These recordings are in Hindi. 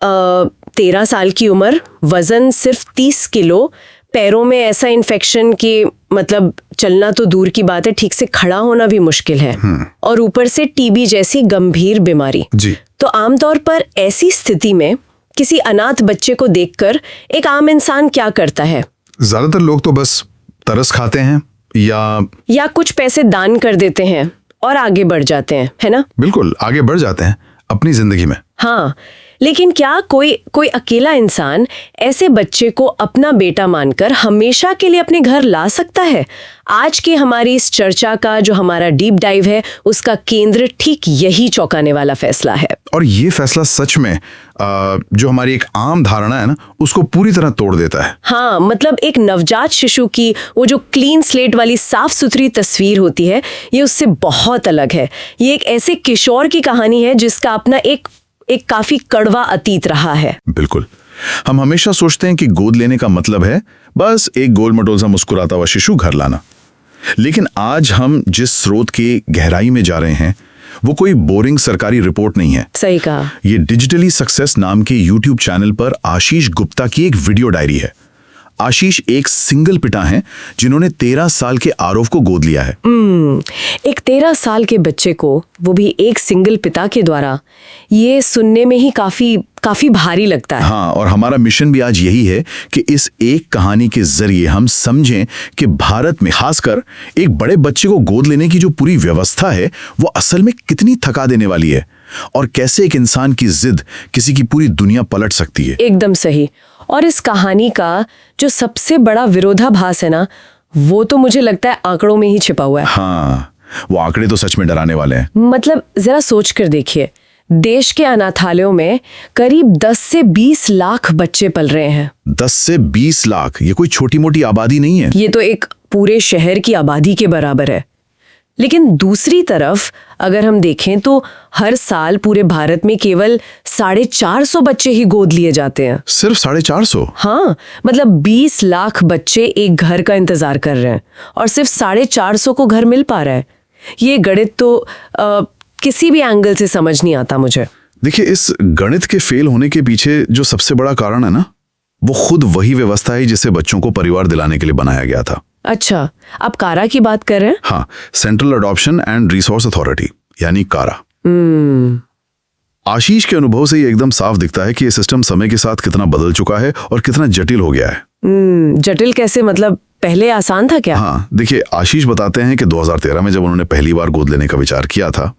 13 साल की उम्र, वजन सिर्फ 30 किलो, पैरों में ऐसा इन्फेक्शन कि मतलब चलना तो दूर की बात है, ठीक से खड़ा होना भी मुश्किल है, और ऊपर से टीबी जैसी गंभीर बीमारी जी। तो आमतौर पर ऐसी स्थिति में किसी अनाथ बच्चे को देखकर एक आम इंसान क्या करता है? ज्यादातर लोग तो बस तरस खाते हैं या कुछ पैसे दान कर देते हैं और आगे बढ़ जाते हैं, है ना? बिल्कुल आगे बढ़ जाते हैं अपनी जिंदगी में। हाँ, लेकिन क्या कोई अकेला इंसान ऐसे बच्चे को अपना बेटा मानकर हमेशा के लिए अपने घर ला सकता है? आज की हमारी इस चर्चा का जो हमारा डीप डाइव है, उसका केंद्र ठीक यही चौंकाने वाला फैसला है। और ये फैसला सच में जो हमारी एक आम धारणा है ना, उसको पूरी तरह तोड़ देता है। हाँ, मतलब एक नवजात शिशु की वो जो क्लीन स्लेट वाली साफ सुथरी तस्वीर होती है, ये उससे बहुत अलग है। ये एक ऐसे किशोर की कहानी है जिसका अपना एक काफी कड़वा अतीत रहा है। बिल्कुल। हम हमेशा सोचते हैं कि गोद लेने का मतलब है बस एक गोल मटोल सा मुस्कुराता हुआ शिशु घर लाना, लेकिन आज हम जिस स्रोत की गहराई में जा रहे हैं वो कोई बोरिंग सरकारी रिपोर्ट नहीं है। सही कहा। ये डिजिटली सक्सेस नाम के YouTube चैनल पर आशीष गुप्ता की एक वीडियो डायरी है। आशीष एक सिंगल पिता हैं जिन्होंने 13 साल के आरव को गोद लिया है। एक 13 साल के बच्चे को, वो भी एक सिंगल पिता के द्वारा, ये सुनने में ही काफी भारी लगता है। हाँ, और हमारा मिशन भी आज यही है कि इस एक कहानी के जरिए हम समझें कि भारत में खासकर एक बड़े बच्चे को गोद लेने की जो पूरी व्यवस्था है वो असल में कितनी थका देने वाली है, और कैसे एक इंसान की जिद किसी की पूरी दुनिया पलट सकती है। एकदम सही। और इस कहानी का जो सबसे बड़ा विरोधाभास है ना, वो तो मुझे लगता है आंकड़ों में ही छिपा हुआ है। हाँ, वो आंकड़े तो सच में डराने वाले हैं। मतलब जरा सोच कर देखिए, देश के अनाथालयों में करीब 10 से 20 लाख बच्चे पल रहे हैं। 10 से 20 लाख, ये कोई छोटी मोटी आबादी नहीं है। ये तो एक पूरे शहर की आबादी के बराबर है। लेकिन दूसरी तरफ अगर हम देखें तो हर साल पूरे भारत में केवल 450 बच्चे ही गोद लिए जाते हैं। सिर्फ 450? हाँ, मतलब 20 लाख बच्चे एक घर का इंतजार कर रहे हैं और सिर्फ 450 को घर मिल पा रहा है। ये गणित तो किसी भी एंगल से समझ नहीं आता मुझे। देखिए, इस गणित के फेल होने के पीछे जो सबसे बड़ा कारण है ना, वो खुद वही व्यवस्था है जिसे बच्चों को परिवार दिलाने के लिए बनाया गया था। अच्छा, आप कारा की बात कर रहे हैं? हाँ, central adoption and resource authority, यानी कारा। आशीष के अनुभव से ये एकदम साफ दिखता है कि ये सिस्टम समय के साथ कितना बदल चुका है और कितना जटिल हो गया है। जटिल कैसे? मतलब पहले आसान था क्या? हाँ, देखिए, आशीष बताते हैं कि 2013 में जब उन्होंने पहली बार गोद लेने का विचार किया था,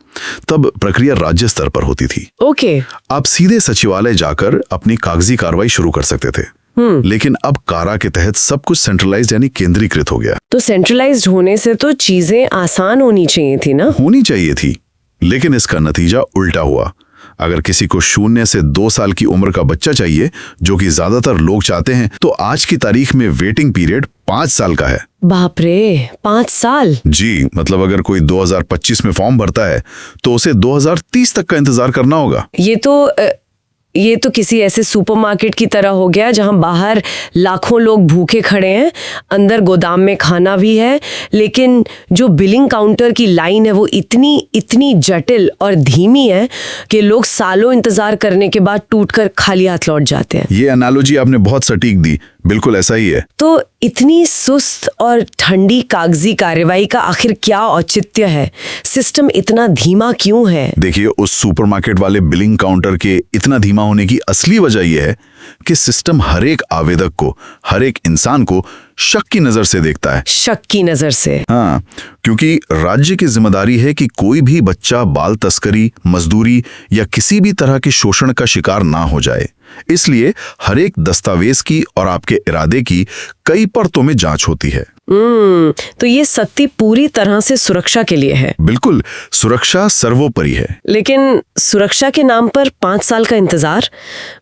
तब प्रक्रिया राज्य स्तर पर होती थी। ओके। आप सीधे सचिवालय जाकर अपनी कागजी कार्रवाई शुरू कर सकते थे। लेकिन अब कारा के तहत सब कुछ सेंट्रलाइज्ड यानी केंद्रीकृत हो गया। तो सेंट्रलाइज्ड होने से तो चीजें आसान होनी चाहिए थी ना? होनी चाहिए थी, लेकिन इसका नतीजा उल्टा हुआ। अगर किसी को 0 से 2 साल की उम्र का बच्चा चाहिए, जो कि ज्यादातर लोग चाहते हैं, तो आज की तारीख में वेटिंग पीरियड 5 साल का है। बाप रे, 5 साल? जी, मतलब अगर कोई 2025 में फॉर्म भरता है तो उसे 2030 तक का इंतजार करना होगा। ये तो किसी ऐसे सुपरमार्केट की तरह हो गया जहां बाहर लाखों लोग भूखे खड़े हैं, अंदर गोदाम में खाना भी है, लेकिन जो बिलिंग काउंटर की लाइन है वो इतनी जटिल और धीमी है कि लोग सालों इंतजार करने के बाद टूटकर खाली हाथ लौट जाते हैं। ये एनालॉजी आपने बहुत सटीक दी, बिल्कुल ऐसा ही है। तो इतनी सुस्त और ठंडी कागजी कार्रवाई का आखिर क्या औचित्य है? सिस्टम इतना धीमा क्यों है? देखिए, उस सुपरमार्केट वाले बिलिंग काउंटर के इतना धीमा होने की असली वजह यह है कि सिस्टम हर एक आवेदक को, हर एक इंसान को शक की नजर से देखता है। शक की नजर से? हाँ, क्योंकि राज्य की जिम्मेदारी है कि कोई भी बच्चा बाल तस्करी, मजदूरी या किसी भी तरह के शोषण का शिकार ना हो जाए। इसलिए हर एक दस्तावेज की और आपके इरादे की कई परतों में जांच होती है। तो ये सख्ती पूरी तरह से सुरक्षा के लिए है? बिल्कुल, सुरक्षा सर्वोपरि है। लेकिन सुरक्षा के नाम पर 5 साल का इंतजार,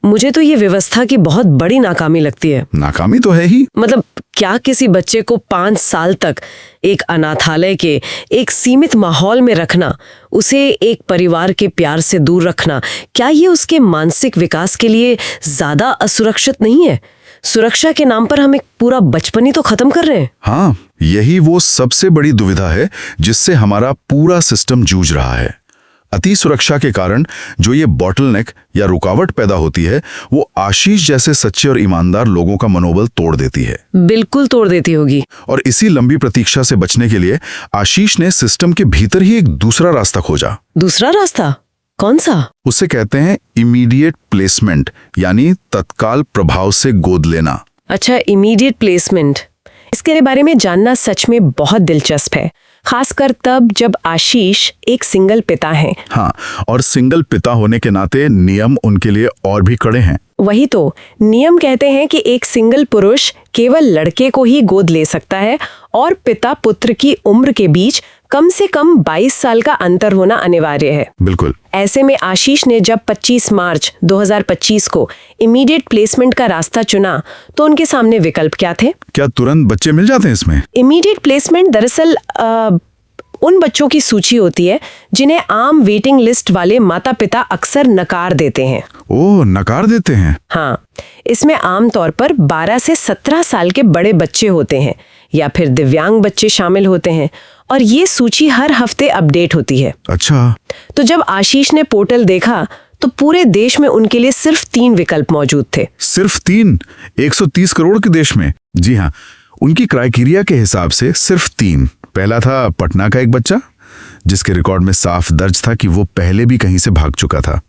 मुझे तो ये व्यवस्था की बहुत बड़ी नाकामी लगती है। नाकामी तो है ही। मतलब क्या किसी बच्चे को 5 साल तक एक अनाथालय के एक सीमित माहौल में रखना, उसे एक परिवार के प्यार से दूर रखना, क्या ये उसके मानसिक विकास के लिए ज्यादा असुरक्षित नहीं है? सुरक्षा के नाम पर हम एक पूरा बचपन ही तो खत्म कर रहे हैं। हाँ, यही वो सबसे बड़ी दुविधा है जिससे हमारा पूरा सिस्टम जूझ रहा है। अति सुरक्षा के कारण जो ये बॉटलनेक या रुकावट पैदा होती है वो आशीष जैसे सच्चे और ईमानदार लोगों का मनोबल तोड़ देती है। बिल्कुल तोड़ देती होगी। और इसी लंबी प्रतीक्षा से बचने के लिए आशीष ने सिस्टम के भीतर ही एक दूसरा रास्ता खोजा। दूसरा रास्ता कौन सा? उसे कहते हैं इमीडिएट प्लेसमेंट, यानी तत्काल प्रभाव से गोद लेना। अच्छा, इमीडिएट प्लेसमेंट। इसके बारे में जानना सच में बहुत दिलचस्प है, खासकर तब जब आशीष एक सिंगल पिता हैं। हाँ, और सिंगल पिता होने के नाते नियम उनके लिए और भी कड़े हैं। वही तो, नियम कहते हैं कि एक सिंगल पुरुष केवल लड़के को ही गोद ले सकता है और पिता पुत्र की उम्र के बीच कम से कम 22 साल का अंतर होना अनिवार्य है। बिल्कुल। ऐसे में आशीष ने जब 25 मार्च 2025 को इमीडिएट प्लेसमेंट का रास्ता चुना तो उनके सामने विकल्प क्या थे? क्या तुरंत बच्चे मिल जाते हैं इसमें? इमीडिएट प्लेसमेंट दरअसल उन बच्चों की सूची होती है जिन्हें आम वेटिंग लिस्ट वाले माता पिता अक्सर नकार देते हैं। ओह, नकार देते हैं? हाँ, इसमें आमतौर पर 12 से 17 साल के बड़े बच्चे होते हैं या फिर दिव्यांग बच्चे शामिल होते हैं और ये सूची हर हफ्ते अपडेट होती है। अच्छा। तो जब आशीष ने पोर्टल देखा तो पूरे देश में उनके लिए सिर्फ 3 विकल्प मौजूद थे। सिर्फ 3? 130 करोड़ के देश में? जी हाँ, उनकी क्राइटेरिया के हिसाब से सिर्फ 3। पहला था पटना का एक बच्चा जिसके रिकॉर्ड में साफ दर्ज था कि वो पहले भी कहीं से भाग चुका था।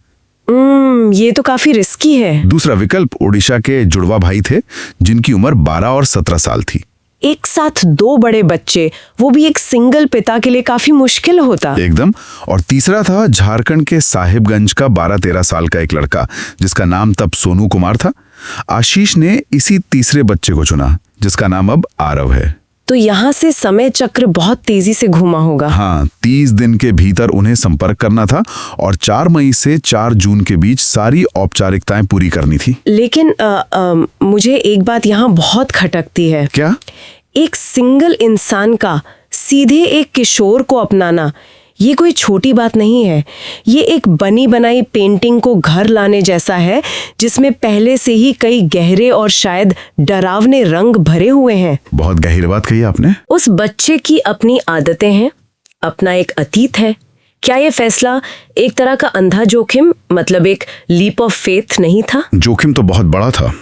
ये तो काफी रिस्की है। दूसरा विकल्प ओडिशा के जुड़वा भाई थे जिनकी उम्र 12 और 17 साल थी। एक साथ 2 बड़े बच्चे, वो भी एक सिंगल पिता के लिए काफी मुश्किल होता। एकदम। और तीसरा था झारखंड के साहिबगंज का 12-13 साल का एक लड़का जिसका नाम तब सोनू कुमार था। आशीष ने इसी तीसरे बच्चे को चुना जिसका नाम अब आरव है। तो यहाँ से समय चक्र बहुत तेजी से घूमा होगा। हाँ, 30 दिन के भीतर उन्हें संपर्क करना था और 4 मई से 4 जून के बीच सारी औपचारिकताएं पूरी करनी थी। लेकिन मुझे एक बात यहाँ बहुत खटकती है। क्या? एक सिंगल इंसान का सीधे एक किशोर को अपनाना, ये कोई छोटी बात नहीं है। ये एक बनी बनाई पेंटिंग को घर लाने जैसा है जिसमें पहले से ही कई गहरे और शायद डरावने रंग भरे हुए हैं। बहुत गहरी बात कही आपने। उस बच्चे की अपनी आदतें हैं, अपना एक अतीत है। क्या ये फैसला एक तरह का अंधा जोखिम, मतलब एक लीप ऑफ फेथ नहीं था? जोखिम तो बहुत बड़ा था।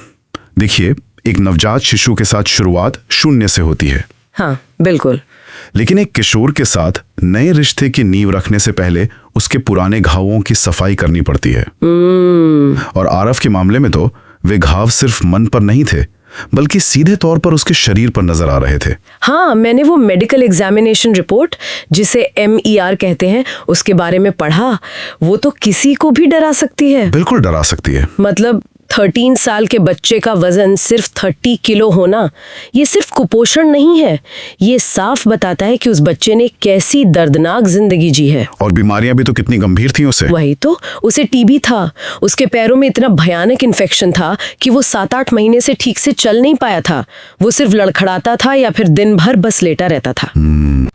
देखिए, एक नवजात शिशु के साथ शुरुआत शून्य से होती है। हाँ, बिल्कुल। लेकिन एक किशोर के साथ नए रिश्ते की नींव रखने से पहले उसके पुराने घावों की सफाई करनी पड़ती है। और आरव के मामले में तो वे घाव सिर्फ मन पर नहीं थे बल्कि सीधे तौर पर उसके शरीर पर नजर आ रहे थे। हाँ, मैंने वो मेडिकल एग्जामिनेशन रिपोर्ट, जिसे MER कहते हैं, उसके बारे में पढ़ा। वो तो किसी को भी डरा सकती है। बिल्कुल डरा सकती है। मतलब 13 साल के बच्चे का वजन सिर्फ 30 किलो होना, ये सिर्फ कुपोषण नहीं है, ये साफ बताता है कि उस बच्चे ने कैसी दर्दनाक जिंदगी जी है। और बीमारियां भी तो कितनी गंभीर थी उसे। वही तो, उसे TB था, उसके पैरों में इतना भयानक इन्फेक्शन था कि वो 7-8 महीने से ठीक से चल नहीं पाया था। वो सिर्फ लड़खड़ाता था या फिर दिन भर बस लेटा रहता था।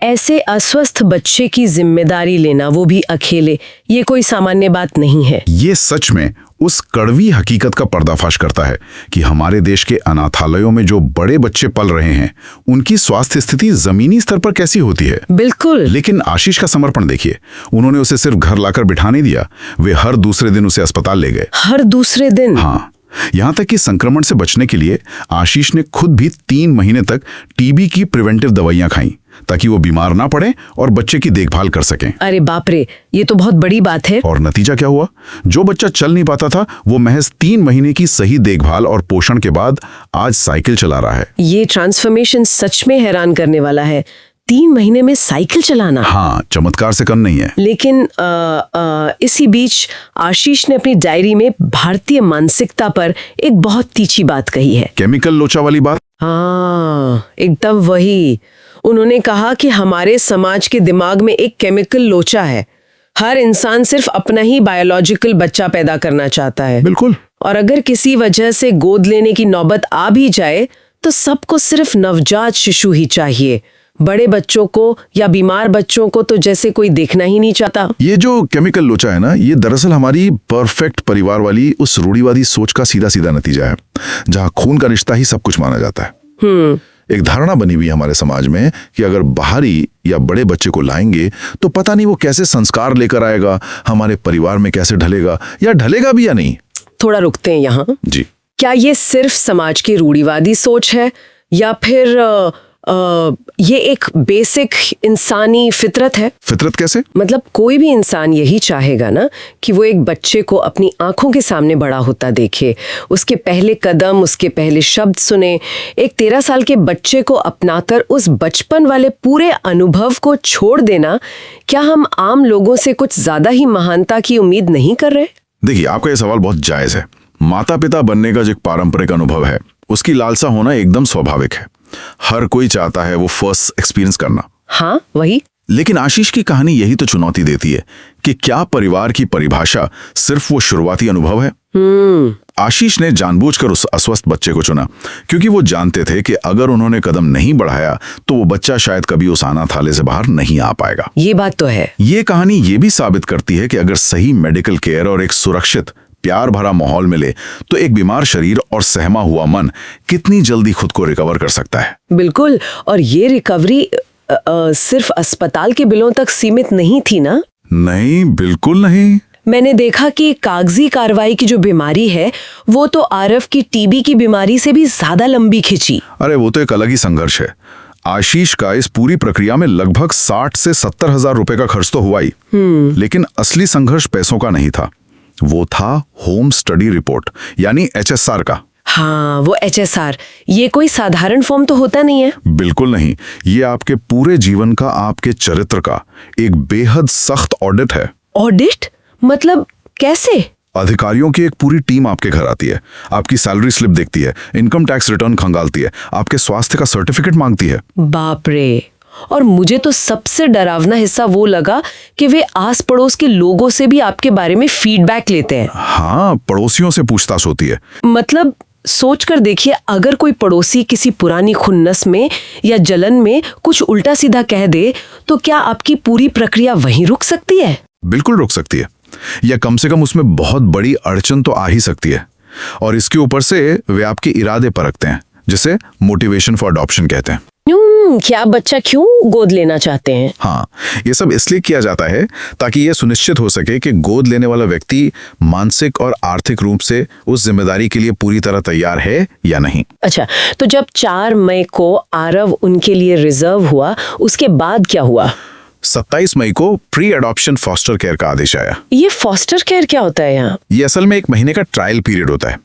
ऐसे अस्वस्थ बच्चे की जिम्मेदारी लेना, वो भी अकेले, ये कोई सामान्य बात नहीं है। ये सच में उस कड़वी हकीकत का पर्दाफाश करता है कि हमारे देश के अनाथालयों में जो बड़े बच्चे पल रहे हैं उनकी स्वास्थ्य स्थिति जमीनी स्तर पर कैसी होती है। बिल्कुल। लेकिन आशीष का समर्पण देखिए, उन्होंने उसे सिर्फ घर लाकर बिठा नहीं दिया, वे हर दूसरे दिन उसे अस्पताल ले गए। हर दूसरे दिन? हाँ, यहाँ तक कि संक्रमण से बचने के लिए आशीष ने खुद भी 3 महीने तक TB की प्रिवेंटिव दवाइयां खाई ताकि वो बीमार ना पड़े और बच्चे की देखभाल कर सकें। अरे बाप रे, ये तो बहुत बड़ी बात है। और नतीजा क्या हुआ? जो बच्चा चल नहीं पाता था वो महज 3 महीने की सही देखभाल और पोषण के बाद आज साइकिल चला रहा है। ये ट्रांसफॉर्मेशन सच में हैरान करने वाला है। 3 महीने में साइकिल चलाना। हाँ, चमत्कार से कम नहीं है। लेकिन इसी बीच आशीष ने अपनी डायरी में भारतीय मानसिकता पर एक बहुत तीखी बात कही है। केमिकल लोचा वाली बात? हाँ, एकदम वही। उन्होंने कहा कि हमारे समाज के दिमाग में एक केमिकल लोचा है। हर इंसान सिर्फ अपना ही बायोलॉजिकल बच्चा पैदा करना चाहता है। बिल्कुल। और अगर किसी वजह से गोद लेने की नौबत आ भी जाए तो सबको सिर्फ नवजात शिशु ही चाहिए। बड़े बच्चों को या बीमार बच्चों को तो जैसे कोई देखना ही नहीं चाहता। ये जो केमिकल लोचा है ना, ये दरअसल हमारी परफेक्ट परिवार वाली उस रूढ़िवादी सोच का सीधा सीधा नतीजा है, जहां खून का रिश्ता ही सब कुछ माना जाता है। एक धारणा बनी हुई है हमारे समाज में कि अगर बाहरी या बड़े बच्चे को लाएंगे तो पता नहीं वो कैसे संस्कार लेकर आएगा, हमारे परिवार में कैसे ढलेगा, या ढलेगा भी या नहीं। थोड़ा रुकते हैं यहाँ। जी, क्या ये सिर्फ समाज की रूढ़िवादी सोच है या फिर ये एक बेसिक इंसानी फितरत है? फितरत कैसे? मतलब कोई भी इंसान यही चाहेगा ना कि वो एक बच्चे को अपनी आंखों के सामने बड़ा होता देखे, उसके पहले कदम, उसके पहले शब्द सुने। एक 13 साल के बच्चे को अपनाकर उस बचपन वाले पूरे अनुभव को छोड़ देना, क्या हम आम लोगों से कुछ ज्यादा ही महानता की उम्मीद नहीं कर रहे? देखिए, आपका ये सवाल बहुत जायज है। माता पिता बनने का जो एक पारंपरिक अनुभव है, उसकी लालसा होना एकदम स्वाभाविक है। हर कोई चाहता है वो फर्स्ट एक्सपीरियंस करना। हाँ, वही। लेकिन आशीष की कहानी यही तो चुनौती देती है कि क्या परिवार की परिभाषा सिर्फ वो शुरुआती अनुभव है? आशीष ने जानबूझकर उस अस्वस्थ बच्चे को चुना क्योंकि वो जानते थे कि अगर उन्होंने कदम नहीं बढ़ाया तो वो बच्चा शायद कभी उस अनाथालय से बाहर नहीं आ पाएगा। ये बात तो है। ये कहानी ये भी साबित करती है कि अगर सही मेडिकल केयर और एक सुरक्षित प्यार भरा माहौल मिले तो एक बीमार शरीर और सहमा हुआ मन कितनी जल्दी खुद को रिकवर कर सकता है। बिल्कुल। और ये रिकवरी सिर्फ अस्पताल के बिलों तक सीमित नहीं थी ना? नहीं, बिल्कुल नहीं। मैंने देखा कि कागजी कार्रवाई की जो बीमारी है वो तो आरफ की टीबी की बीमारी से भी ज्यादा लंबी खिंची। अरे वो तो एक अलग ही संघर्ष है। आशीष का इस पूरी प्रक्रिया में लगभग 60 से 70 हजार रुपए का खर्च तो हुआ ही, लेकिन असली संघर्ष पैसों का नहीं था, वो था होम स्टडी रिपोर्ट यानी HSR का। हाँ, वो HSR, ये कोई साधारण फॉर्म तो होता नहीं है। बिल्कुल नहीं, ये आपके पूरे जीवन का, आपके चरित्र का एक बेहद सख्त ऑडिट है। ऑडिट? मतलब कैसे? अधिकारियों की एक पूरी टीम आपके घर आती है, आपकी सैलरी स्लिप देखती है, इनकम टैक्स रिटर्न खंगालती है, आपके स्वास्थ्य का सर्टिफिकेट मांगती है। बाप रे। और मुझे तो सबसे डरावना हिस्सा वो लगा कि वे आस पड़ोस के लोगों से भी आपके बारे में फीडबैक लेते हैं। हाँ, पड़ोसियों से पूछताछ होती है। मतलब सोच कर देखिए, अगर कोई पड़ोसी किसी पुरानी खुन्नस में या जलन में कुछ उल्टा सीधा कह दे तो क्या आपकी पूरी प्रक्रिया वहीं रुक सकती है? बिल्कुल रुक सकती है, या कम से कम उसमें बहुत बड़ी अड़चन तो आ ही सकती है। और इसके ऊपर से वे आपके इरादे परखते हैं, जिसे मोटिवेशन फॉर अडॉप्शन कहते हैं। क्या बच्चा क्यों गोद लेना चाहते हैं? हाँ, ये सब इसलिए किया जाता है ताकि ये सुनिश्चित हो सके कि गोद लेने वाला व्यक्ति मानसिक और आर्थिक रूप से उस जिम्मेदारी के लिए पूरी तरह तैयार है या नहीं। अच्छा, तो जब 4 मई को आरव उनके लिए रिजर्व हुआ, उसके बाद क्या हुआ? 27 मई को प्री अडॉप्शन फॉस्टर केयर का आदेश आया। ये फॉस्टर केयर क्या होता है यहाँ? ये असल में 1 महीने का ट्रायल पीरियड होता है।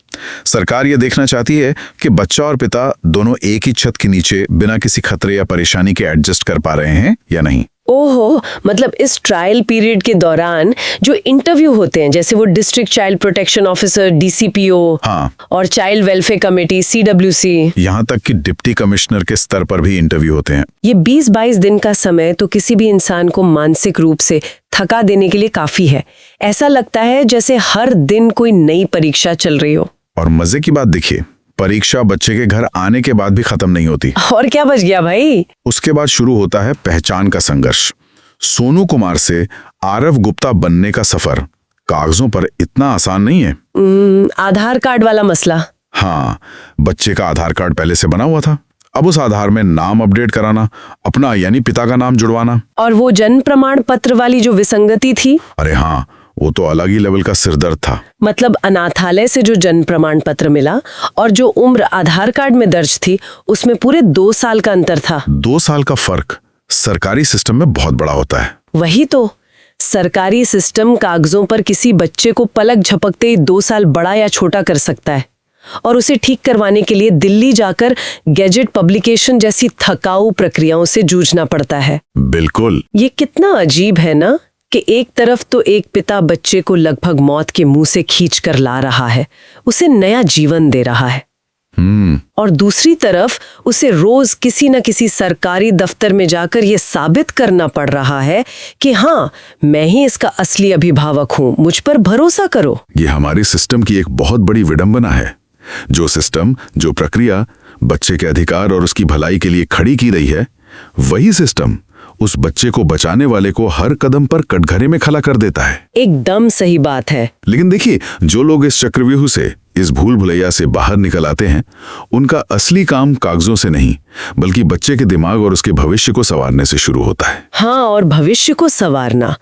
सरकार ये देखना चाहती है कि बच्चा और पिता दोनों एक ही छत के नीचे बिना किसी खतरे या परेशानी के एडजस्ट कर पा रहे हैं या नहीं। ओहो, मतलब इस ट्रायल पीरियड के दौरान जो इंटरव्यू होते हैं, जैसे वो district child protection officer DCPO, हाँ, और चाइल्ड वेलफेयर कमेटी CWC, यहाँ तक कि डिप्टी कमिश्नर के स्तर पर भी इंटरव्यू होते हैं। ये 20-22 दिन का समय तो किसी भी इंसान को मानसिक रूप से थका देने के लिए काफी है। ऐसा लगता है जैसे हर दिन कोई नई परीक्षा चल रही हो। और मजे की बात देखिए, परीक्षा बच्चे के घर आने के बाद भी खत्म नहीं होती। और क्या बच गया भाई? उसके बाद शुरू होता है पहचान का संघर्ष। सोनू कुमार से आरव गुप्ता बनने का सफर कागजों पर इतना आसान नहीं है। आधार कार्ड वाला मसला। हाँ, बच्चे का आधार कार्ड पहले से बना हुआ था, अब उस आधार में नाम अपडेट कराना, अपना यानी पिता का नाम जुड़वाना, और वो जन्म प्रमाण पत्र वाली जो विसंगति थी, अरे हाँ, वो तो अलग ही लेवल का सिरदर्द था। मतलब अनाथालय से जो जन्म प्रमाण पत्र मिला और जो उम्र आधार कार्ड में दर्ज थी, उसमें पूरे 2 साल का अंतर था। 2 साल का फर्क सरकारी सिस्टम में बहुत बड़ा होता है। वही तो, सरकारी सिस्टम कागजों पर किसी बच्चे को पलक झपकते ही 2 साल बड़ा या छोटा कर सकता है, और उसे ठीक करवाने के लिए दिल्ली जाकर गैजेट पब्लिकेशन जैसी थकाऊ प्रक्रियाओं से जूझना पड़ता है। बिल्कुल। ये कितना अजीब है ना कि एक तरफ तो एक पिता बच्चे को लगभग मौत के मुंह से खींच कर ला रहा है, उसे नया जीवन दे रहा है, और दूसरी तरफ उसे रोज किसी न किसी सरकारी दफ्तर में जाकर ये साबित करना पड़ रहा है कि हाँ, मैं ही इसका असली अभिभावक हूँ, मुझ पर भरोसा करो। ये हमारी सिस्टम की एक बहुत बड़ी विडंबना है। जो सिस्टम, जो प्रक्रिया बच्चे के अधिकार और उसकी भलाई के लिए खड़ी की गई है, वही सिस्टम उस बच्चे को बचाने वाले को हर कदम पर कटघरे में खड़ा कर देता है। एकदम सही बात है। लेकिन देखिए, जो लोग इस चक्रव्यूह से इस भूल भुलैया से बाहर निकल आते हैं, उनका असली काम कागजों से नहीं बल्कि बच्चे के दिमाग और उसके भविष्य को संवारने से शुरू होता है। हाँ, और भविष्य को संवारना।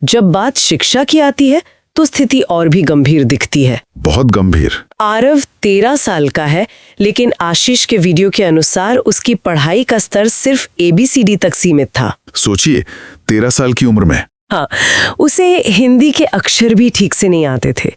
जब बात शिक्षा की आती है तो स्थिति और भी गंभीर दिखती है। बहुत गंभीर। आरव 13 साल का है, लेकिन आशीष के वीडियो के अनुसार उसकी पढ़ाई का स्तर सिर्फ ABCD तक सीमित था। सोचिए, 13 साल की उम्र में। हाँ, उसे हिंदी के अक्षर भी ठीक से नहीं आते थे।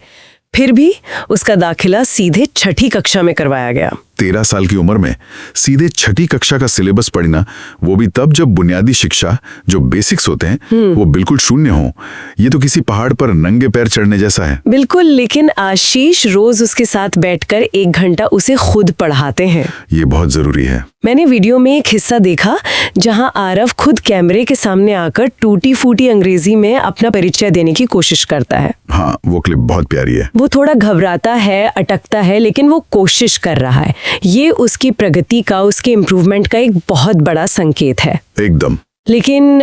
फिर भी उसका दाखिला सीधे 6ठी कक्षा में करवाया गया। 13 साल की उम्र में सीधे 6ठी कक्षा का सिलेबस पढ़ना, वो भी तब जब बुनियादी शिक्षा, जो बेसिक्स होते हैं, वो बिल्कुल शून्य हो। ये तो किसी पहाड़ पर नंगे पैर चढ़ने जैसा है। बिल्कुल, लेकिन आशीष रोज उसके साथ बैठकर 1 घंटा उसे खुद पढ़ाते हैं। ये बहुत जरूरी है। मैंने वीडियो में एक हिस्सा देखा जहां आरव खुद कैमरे के सामने आकर टूटी फूटी अंग्रेजी में अपना परिचय देने की कोशिश करता है। हाँ, वो क्लिप बहुत प्यारी है। वो थोड़ा घबराता है, अटकता है, लेकिन वो कोशिश कर रहा है। ये उसकी प्रगति का, उसके इम्प्रूवमेंट का एक बहुत बड़ा संकेत है। एकदम। लेकिन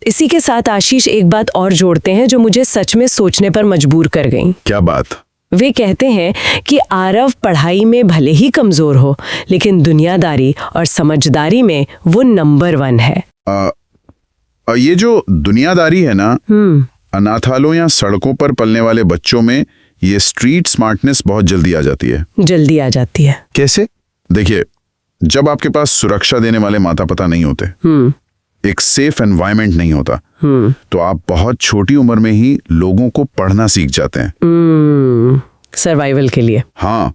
इसी के साथ आशीष एक बात और जोड़ते हैं जो मुझे सच में सोचने पर मजबूर कर गई। क्या बात? वे कहते हैं कि आरव पढ़ाई में भले ही कमजोर हो, लेकिन दुनियादारी और समझदारी में वो नंबर 1 है। ये जो दुनियादारी है ना, अनाथालयों या सड़कों पर पलने वाले बच्चों में ये स्ट्रीट स्मार्टनेस बहुत जल्दी आ जाती है। जल्दी आ जाती है। कैसे? देखिए, जब आपके पास सुरक्षा देने वाले माता पिता नहीं होते, एक सेफ एनवायरनमेंट नहीं होता, तो आप बहुत छोटी उम्र में ही लोगों को पढ़ना सीख जाते हैं। सर्वाइवल के लिए। हाँ,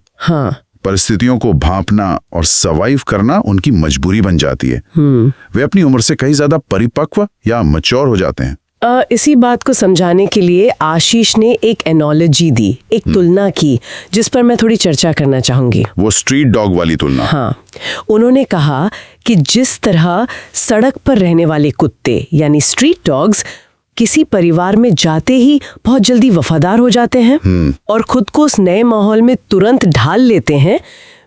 परिस्थितियों को भांपना और सर्वाइव करना उनकी मजबूरी बन जाती है। वे अपनी उम्र से कहीं ज्यादा परिपक्व या मैच्योर हो जाते हैं। इसी बात को समझाने के लिए आशीष ने एक एनोलॉजी दी, एक तुलना की, जिस पर मैं थोड़ी चर्चा करना चाहूंगी। वो स्ट्रीट डॉग वाली तुलना। हाँ, उन्होंने कहा कि जिस तरह सड़क पर रहने वाले कुत्ते यानी स्ट्रीट डॉग्स किसी परिवार में जाते ही बहुत जल्दी वफादार हो जाते हैं और खुद को उस नए माहौल में तुरंत ढाल लेते हैं,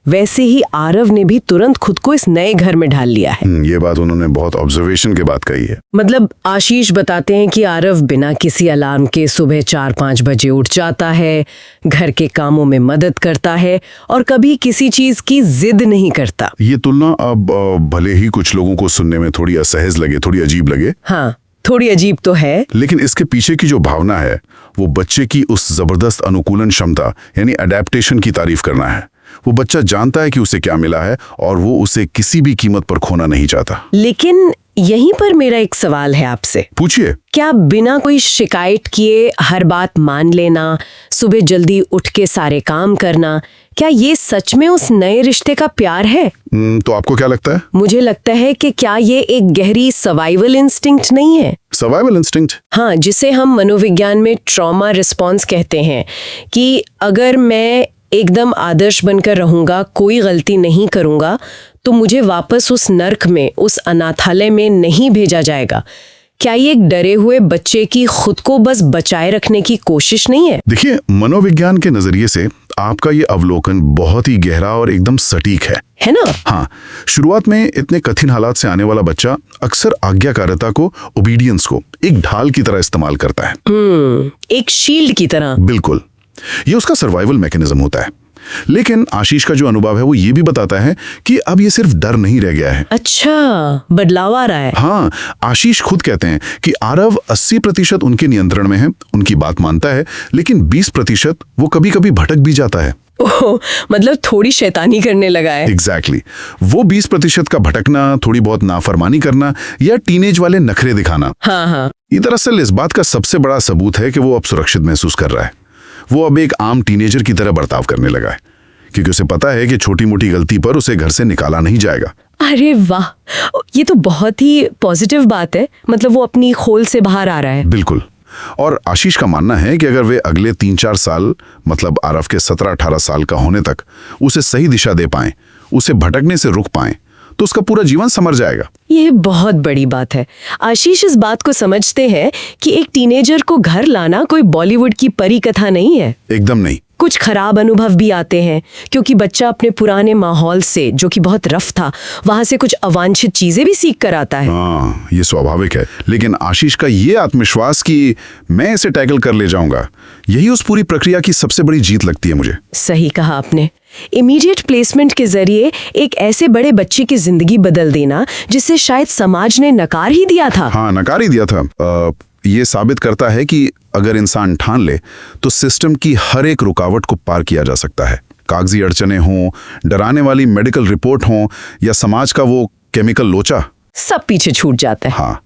वैसे ही आरव ने भी तुरंत खुद को इस नए घर में ढाल लिया है। ये बात उन्होंने बहुत ऑब्जर्वेशन के बाद कही है। मतलब आशीष बताते हैं कि आरव बिना किसी अलार्म के सुबह 4-5 बजे उठ जाता है, घर के कामों में मदद करता है और कभी किसी चीज की जिद नहीं करता। ये तुलना अब भले ही कुछ लोगों को सुनने में थोड़ी असहज लगे, थोड़ी अजीब लगे। हाँ, थोड़ी अजीब तो है, लेकिन इसके पीछे की जो भावना है वो बच्चे की उस जबरदस्त अनुकूलन क्षमता यानी अडेप्टेशन की तारीफ करना है। वो बच्चा जानता है कि उसे क्या मिला है और वो उसे किसी भी कीमत पर खोना नहीं चाहता। लेकिन यहीं पर मेरा एक सवाल है आपसे। पूछिए। क्या बिना कोई शिकायत किए हर बात मान लेना, सुबह जल्दी उठ के सारे काम करना, क्या ये सच में उस नए रिश्ते का प्यार है? तो आपको क्या लगता है? मुझे लगता है कि क्या ये एक गहरी सर्वाइवल इंस्टिंक्ट नहीं है? Survival instinct? हाँ, जिसे हम मनोविज्ञान में ट्रॉमा रिस्पॉन्स कहते हैं, कि अगर मैं एकदम आदर्श बनकर रहूंगा, कोई गलती नहीं करूंगा, तो मुझे वापस उस नर्क में, उस अनाथालय में नहीं भेजा जाएगा। क्या ये एक डरे हुए बच्चे की खुद को बस बचाए रखने की कोशिश नहीं है? देखिए, मनोविज्ञान के नजरिए से आपका ये अवलोकन बहुत ही गहरा और एकदम सटीक है ना? हाँ, शुरुआत में इतने कठिन हालात से आने वाला बच्चा अक्सर आज्ञाकारिता को, ओबीडियंस को एक ढाल की तरह इस्तेमाल करता है। एक शील्ड की तरह। बिल्कुल, ये उसका सर्वाइवल मैकेनिज्म होता है। लेकिन आशीष का जो अनुभव है वो ये भी बताता है कि अब ये सिर्फ डर नहीं रह गया है। अच्छा, बदलाव आ रहा है। हाँ, आशीष खुद कहते हैं कि आरव 80% उनके नियंत्रण में है, उनकी बात मानता है, लेकिन 20% वो कभी कभी भटक भी जाता है। ओह, मतलब थोड़ी शैतानी करने लगा है। एग्जैक्टली। वो 20% का भटकना, थोड़ी बहुत नाफरमानी करना या टीनेज वाले नखरे दिखाना, हाँ, ये दरअसल इस बात का सबसे बड़ा सबूत है कि वो अब सुरक्षित महसूस कर रहा है। वो अब एक आम टीनेजर की तरह बर्ताव करने लगा है, क्योंकि उसे पता है कि छोटी मोटी गलती पर उसे घर से निकाला नहीं जाएगा। अरे वाह, ये तो बहुत ही पॉजिटिव बात है। मतलब वो अपनी खोल से बाहर आ रहा है। बिल्कुल। और आशीष का मानना है कि अगर वे अगले 3-4 साल, मतलब आरव के 17-18 साल का होने तक उसे सही दिशा दे पाएं, उसे भटकने से रुक पाएं, तो उसका पूरा जीवन संवर जाएगा। यह बहुत बड़ी बात है। आशीष इस बात को समझते हैं कि एक टीनेजर को घर लाना कोई बॉलीवुड की परी कथा नहीं है। एकदम नहीं। कुछ खराब अनुभव भी आते हैं क्योंकि बच्चा अपने पुराने माहौल से, जो कि बहुत रफ था, वहां से कुछ अवांछित चीजें भी सीख कर आता है। हाँ, ये स्वाभाविक है। लेकिन आशीष का ये आत्मविश्वास कि मैं इसे टैकल कर ले जाऊंगा, यही उस पूरी प्रक्रिया की सबसे बड़ी जीत लगती है मुझे। सही कहा आपने। इमीडिएट प्लेसमेंट के जरिए एक ऐसे बड़े बच्चे की जिंदगी बदल देना जिसे शायद समाज ने नकार ही दिया था। हाँ, नकार ही दिया था। ये साबित करता है कि अगर इंसान ठान ले तो सिस्टम की हर एक रुकावट को पार किया जा सकता है। कागजी अड़चने हों, डराने वाली मेडिकल रिपोर्ट हों या समाज का वो केमिकल लोचा, सब पीछे छूट जाता है। हाँ,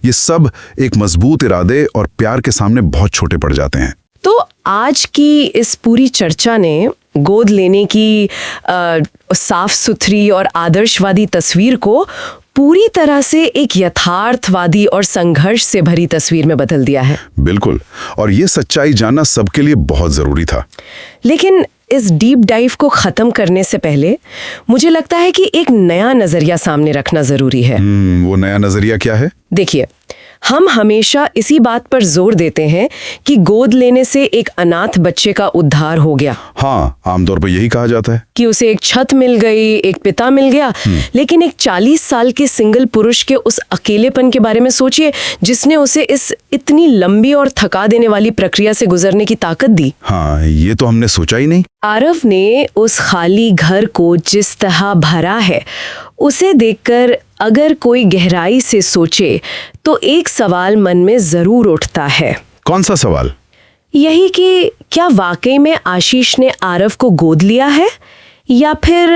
ये सब एक मजबूत इरादे और प्यार के सामने बहुत छोटे पड़ जाते हैं। तो आज की इस पूरी चर्चा ने गोद लेने की साफ सुथरी और आदर्शवादी तस्वीर को पूरी तरह से एक यथार्थवादी और संघर्ष से भरी तस्वीर में बदल दिया है। बिल्कुल, और ये सच्चाई जानना सबके लिए बहुत जरूरी था। लेकिन इस डीप डाइव को खत्म करने से पहले मुझे लगता है कि एक नया नजरिया सामने रखना जरूरी है। वो नया नजरिया क्या है? देखिए, हम हमेशा इसी बात पर जोर देते हैं कि गोद लेने से एक अनाथ बच्चे का उद्धार हो गया। हाँ, आमतौर पर यही कहा जाता है कि उसे एक छत मिल गई, एक पिता मिल गया। लेकिन एक 40 साल के सिंगल पुरुष के उस अकेलेपन के बारे में सोचिए जिसने उसे इस इतनी लंबी और थका देने वाली प्रक्रिया से गुजरने की ताकत दी। हाँ, ये तो हमने सोचा ही नहीं। आरव ने उस खाली घर को जिस तरह भरा है, उसे देखकर अगर कोई गहराई से सोचे तो एक सवाल मन में जरूर उठता है। कौन सा सवाल? यही कि क्या वाकई में आशीष ने आरव को गोद लिया है या फिर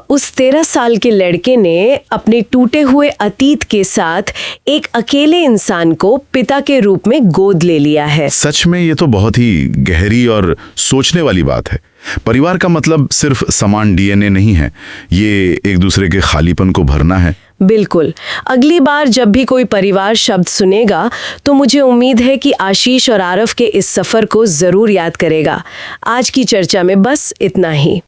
उस 13 साल के लड़के ने अपने टूटे हुए अतीत के साथ एक अकेले इंसान को पिता के रूप में गोद ले लिया है। सच में ये तो बहुत ही गहरी और सोचने वाली बात है। परिवार का मतलब सिर्फ समान डीएनए नहीं है, ये एक दूसरे के खालीपन को भरना है। बिल्कुल। अगली बार जब भी कोई परिवार शब्द सुनेगा तो मुझे उम्मीद है कि आशीष और आरव के इस सफर को जरूर याद करेगा। आज की चर्चा में बस इतना ही।